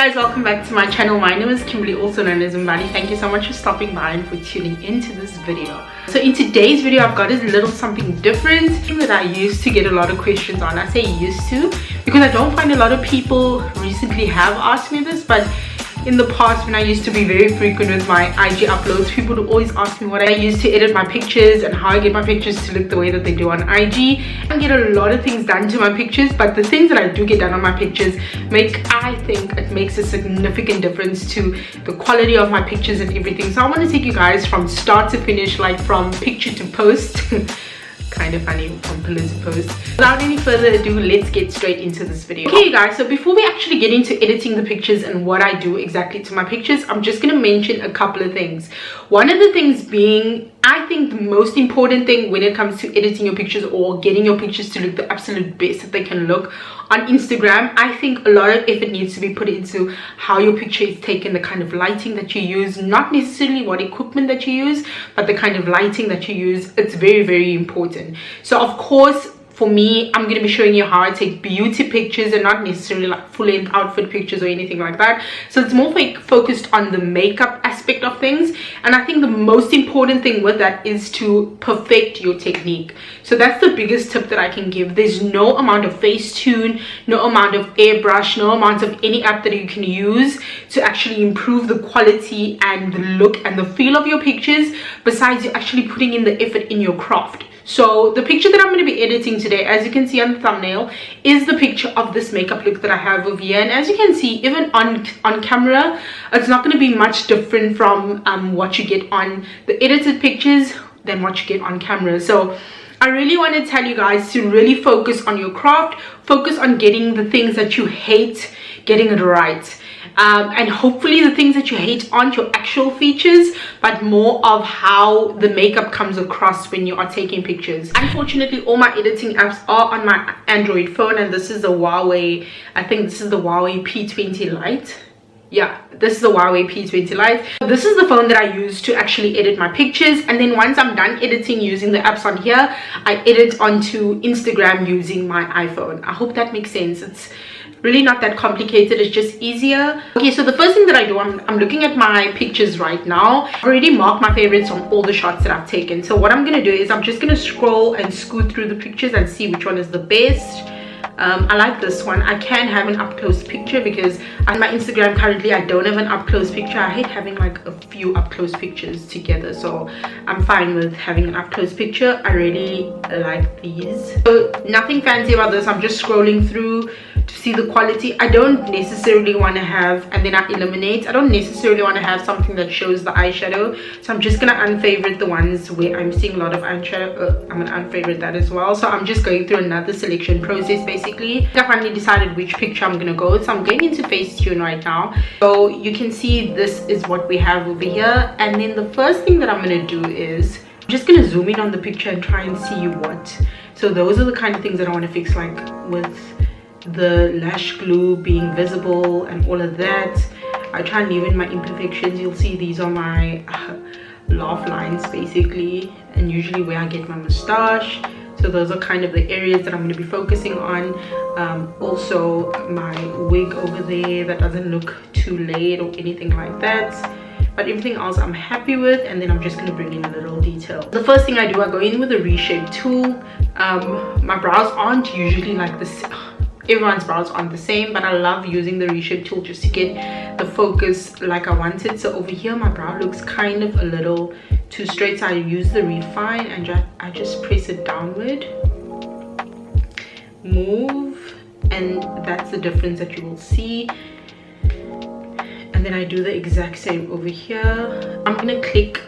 guys, welcome back to my channel. My name is Kimberly, also known as Mbali. Thank you so much for stopping by and for tuning into this video. So in today's video, I've got a little something different that I used to get a lot of questions on. I say used to because I don't find a lot of people recently have asked me this, but in the past, when I used to be very frequent with my IG uploads, people would always ask me what I use to edit my pictures and how I get my pictures to look the way that they do on IG. I get a lot of things done to my pictures, but the things that I do get done on my pictures I think it makes a significant difference to the quality of my pictures and everything. So I want to take you guys from start to finish, like from picture to post. Kind of funny, from pillar to post. Without any further ado, let's get straight into this video. Okay, you guys, so before we actually get into editing the pictures and what I do exactly to my pictures, I'm just going to mention a couple of things. One of the things being, I think the most important thing when it comes to editing your pictures or getting your pictures to look the absolute best that they can look on Instagram, I think a lot of effort needs to be put into how your picture is taken, the kind of lighting that you use, not necessarily what equipment that you use, but the kind of lighting that you use. It's very, very important. So of course, for me, I'm going to be showing you how I take beauty pictures and not necessarily like full-length outfit pictures or anything like that. So it's more focused on the makeup aspect of things. And I think the most important thing with that is to perfect your technique. So that's the biggest tip that I can give. There's no amount of Facetune, no amount of Airbrush, no amount of any app that you can use to actually improve the quality and the look and the feel of your pictures, besides you actually putting in the effort in your craft. So the picture that I'm going to be editing today, as you can see on the thumbnail, is the picture of this makeup look that I have over here. And as you can see, even on camera, it's not going to be much different from what you get on the edited pictures than what you get on camera. So I really want to tell you guys to really focus on your craft, focus on getting the things that you hate, getting it right. And hopefully the things that you hate aren't your actual features, but more of how the makeup comes across when you are taking pictures. Unfortunately, all my editing apps are on my Android phone, and this is the Huawei, I think this is the Huawei P20 Lite. Yeah, this is the Huawei P20 Lite. This is the phone that I use to actually edit my pictures, and then once I'm done editing using the apps on here, I edit onto Instagram using my iPhone. I hope that makes sense. It's really not that complicated, it's just easier. Okay, so the first thing that I do, I'm looking at my pictures right now. I've already marked my favorites on all the shots that I've taken. So what I'm going to do is I'm just going to scroll and scoot through the pictures and see which one is the best. I like this one. I can have an up-close picture because on my Instagram currently I don't have an up-close picture. I hate having like a few up-close pictures together, so I'm fine with having an up-close picture. I really like these. So nothing fancy about this. I'm just scrolling through to see the quality. I don't necessarily want to have, and then I eliminate. I don't necessarily want to have something that shows the eyeshadow, so I'm just gonna unfavorite the ones where I'm seeing a lot of eyeshadow. I'm gonna unfavorite that as well. So I'm just going through another selection process basically. I finally decided which picture I'm gonna go with, so I'm going into Facetune right now. So you can see this is what we have over here, and then the first thing that I'm gonna do is I'm just gonna zoom in on the picture and try and see what. So those are the kind of things that I want to fix, like with the lash glue being visible and all of that. I try and leave in my imperfections. You'll see these are my laugh lines basically, and usually where I get my moustache. So those are kind of the areas that I'm going to be focusing on. Also my wig over there, that doesn't look too laid or anything like that, but everything else I'm happy with. And then I'm just going to bring in a little detail. The first thing I do, I go in with a reshape tool. My brows aren't usually like this. Everyone's brows aren't the same, but I love using the reshape tool just to get the focus like I want it. So over here my brow looks kind of a little too straight, so I use the refine and I just press it downward, move, and that's the difference that you will see. And then I do the exact same over here. I'm gonna click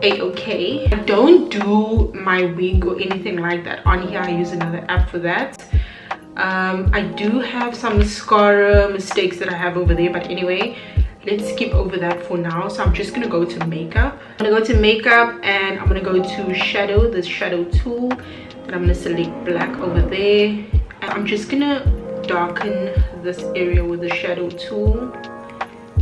A-OK. I don't do my wig or anything like that on here. I use another app for that. I do have some mascara mistakes that I have over there, but anyway, let's skip over that for now. So I'm just gonna go to makeup. I'm gonna go to makeup and I'm gonna go to shadow, the shadow tool, and I'm gonna select black over there, and I'm just gonna darken this area with the shadow tool.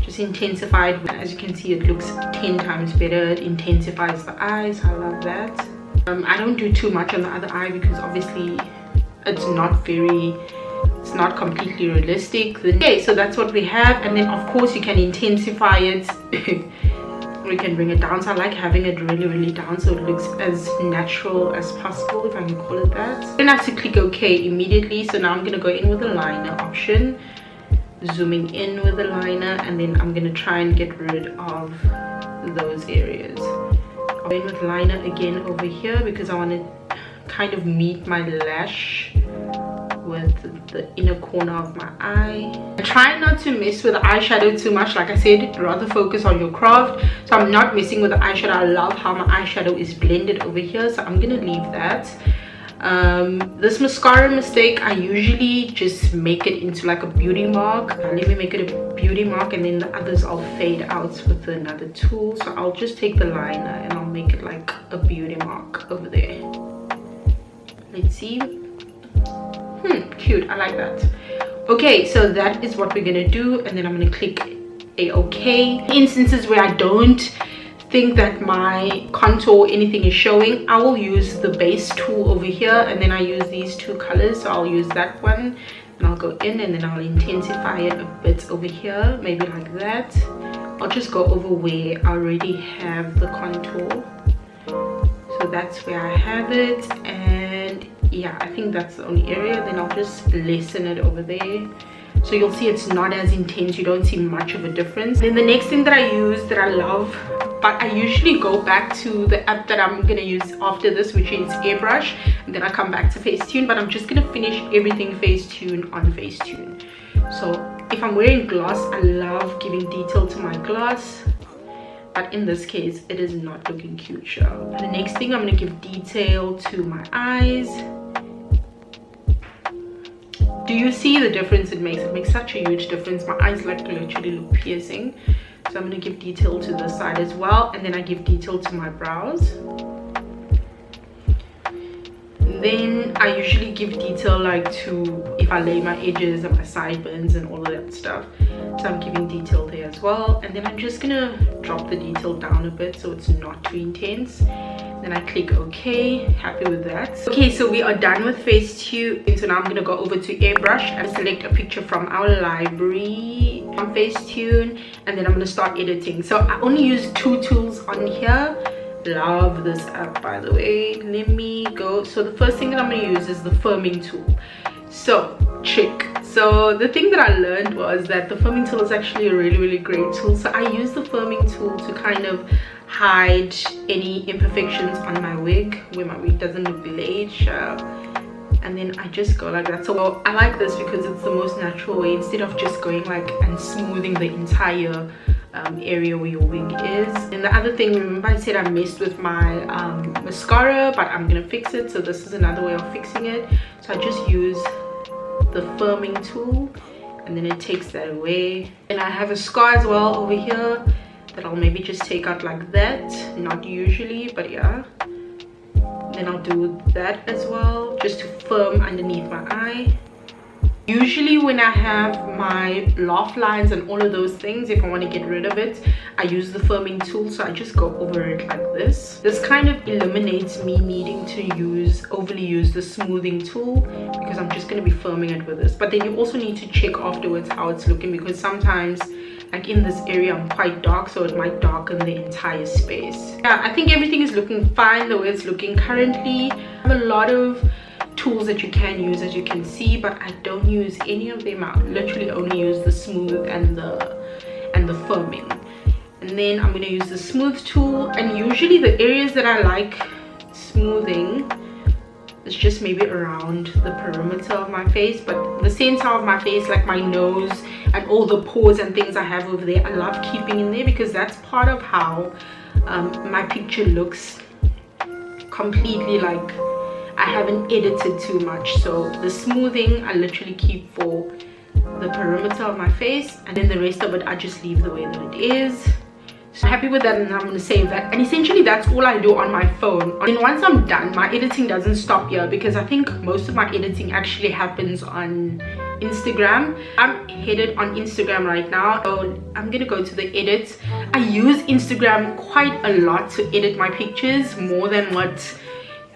Just intensify it. As you can see, it looks 10 times better. It intensifies the eyes. I love that. I don't do too much on the other eye because obviously it's not very it's not completely realistic. Okay, so that's what we have, and then of course you can intensify it. We can bring it down, so I like having it really down so it looks as natural as possible, if I can call it that. Then I have to click OK immediately. So now I'm going to go in with the liner option, zooming in with the liner, and then I'm going to try and get rid of those areas. I'll go in with liner again over here because I want to kind of meet my lash with the inner corner of my eye. Try not to mess with the eyeshadow too much. Like I said, rather focus on your craft. So I'm not messing with the eyeshadow. I love how my eyeshadow is blended over here, so I'm gonna leave that. This mascara mistake, I usually just make it into like a beauty mark. Let me make it a beauty mark, and then the others I'll fade out with another tool. So I'll just take the liner and I'll make it like a beauty mark over there. Let's see. Cute, I like that. Okay, so that is what we're gonna do, and then I'm gonna click OK. Instances where I don't think that my contour or anything is showing, I will use the base tool over here, and then I use these two colors. So I'll use that one and I'll go in, and then I'll intensify it a bit over here, maybe like that. I'll just go over where I already have the contour. So that's where I have it, and yeah, I think that's the only area. Then I'll just lessen it over there, so you'll see it's not as intense. You don't see much of a difference. Then the next thing that I use that I love, but I usually go back to the app that I'm gonna use after this, which is Airbrush, and then I come back to Facetune. But I'm just gonna finish everything Facetune on Facetune. So if I'm wearing gloss, I love giving detail to my gloss, but in this case it is not looking cute, sure. The next thing, I'm going to give detail to my eyes. Do you see the difference it makes? It makes such a huge difference. My eyes like literally look piercing. So I'm going to give detail to this side as well, and then I give detail to my brows. Then I usually give detail like to if I lay my edges and my sideburns and all of that stuff. So I'm giving detail there as well, and then I'm just gonna drop the detail down a bit so it's not too intense. Then I click OK. Happy with that. Okay, so we are done with Facetune. So now I'm gonna go over to Airbrush and select a picture from our library on Facetune, and then I'm gonna start editing. So I only use two tools on here. Love this app, by the way. Let me go. So the first thing that I'm going to use is the firming tool. So the thing that I learned was that the firming tool is actually a really great tool. So I use the firming tool to kind of hide any imperfections on my wig, where my wig doesn't look laid, and then I just go like that. So I like this because it's the most natural way, instead of just going like and smoothing the entire area where your wig is. And the other thing, remember I said I messed with my mascara, but I'm gonna fix it. So this is another way of fixing it. So I just use the firming tool, and then it takes that away. And I have a scar as well over here that I'll maybe just take out like that. Not usually, but yeah. Then I'll do that as well, just to firm underneath my eye. Usually when I have my laugh lines and all of those things, if I want to get rid of it, I use the firming tool. So I just go over it like this. This kind of eliminates me needing to overly use the smoothing tool, because I'm just going to be firming it with this. But then you also need to check afterwards how it's looking, because sometimes like in this area I'm quite dark, so it might darken the entire space. Yeah, I think everything is looking fine the way it's looking currently. I have a lot of tools that you can use, as you can see, but I don't use any of them. I literally only use the smooth and the firming. And then I'm going to use the smooth tool, and usually the areas that I like smoothing is just maybe around the perimeter of my face, but the center of my face, like my nose and all the pores and things I have over there, I love keeping in there, because that's part of how my picture looks completely like I haven't edited too much. So the smoothing I literally keep for the perimeter of my face, and then the rest of it I just leave the way that it is. So I'm happy with that, and I'm going to save that. And essentially that's all I do on my phone. And once I'm done, my editing doesn't stop here, because I think most of my editing actually happens on Instagram. I'm headed on Instagram right now, so I'm gonna go to the edit. I use Instagram quite a lot to edit my pictures, more than what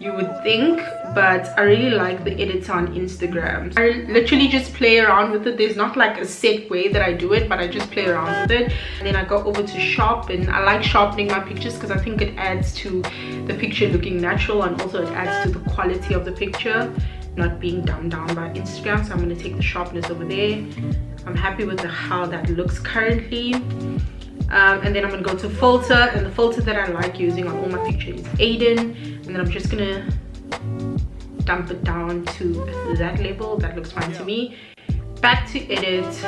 you would think, but I really like the editor on Instagram. I literally just play around with it. There's not like a set way that I do it, but I just play around with it, and then I go over to sharpen. I like sharpening my pictures because I think it adds to the picture looking natural, and also it adds to the quality of the picture not being dumbed down by Instagram. So I'm going to take the sharpness over there. I'm happy with how that looks currently. And then I'm going to go to filter, and the filter that I like using on all my pictures is Aiden, and then I'm just going to dump it down to that level. That looks fine to me. Back to edit.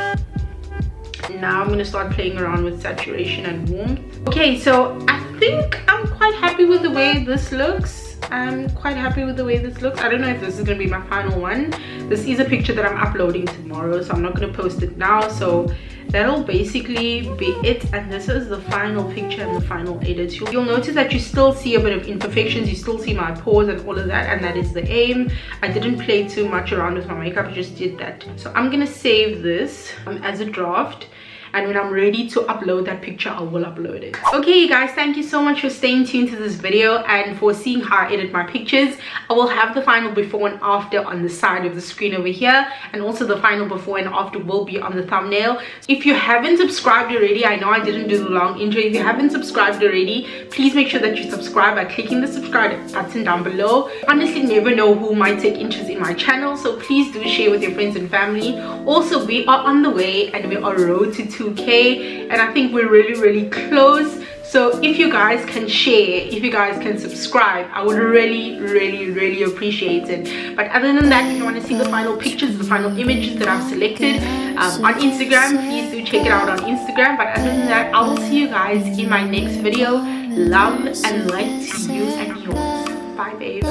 Now I'm going to start playing around with saturation and warmth. Okay, so I think I'm quite happy with the way this looks. I'm quite happy with the way this looks. I don't know if this is going to be my final one. This is a picture that I'm uploading tomorrow, so I'm not going to post it now. So that'll basically be it, and this is the final picture and the final edit. You'll notice that you still see a bit of imperfections, you still see my pores and all of that, and that is the aim. I didn't play too much around with my makeup, I just did that. So I'm gonna save this as a draft, and when I'm ready to upload that picture, I will upload it. Okay, you guys, thank you so much for staying tuned to this video and for seeing how I edit my pictures. I will have the final before and after on the side of the screen over here, and also the final before and after will be on the thumbnail. If you haven't subscribed already, I know I didn't do the long intro. If you haven't subscribed already, please make sure that you subscribe by clicking the subscribe button down below. Honestly, never know who might take interest in my channel, so please do share with your friends and family. Also, we are on the way, and we are road to 2K, and I think we're really close. So if you guys can share, if you guys can subscribe, I would really appreciate it. But other than that, if you want to see the final pictures, the final images that I've selected on Instagram, please do check it out on Instagram. But other than that, I will see you guys in my next video. Love and light to you and yours. Bye, babe.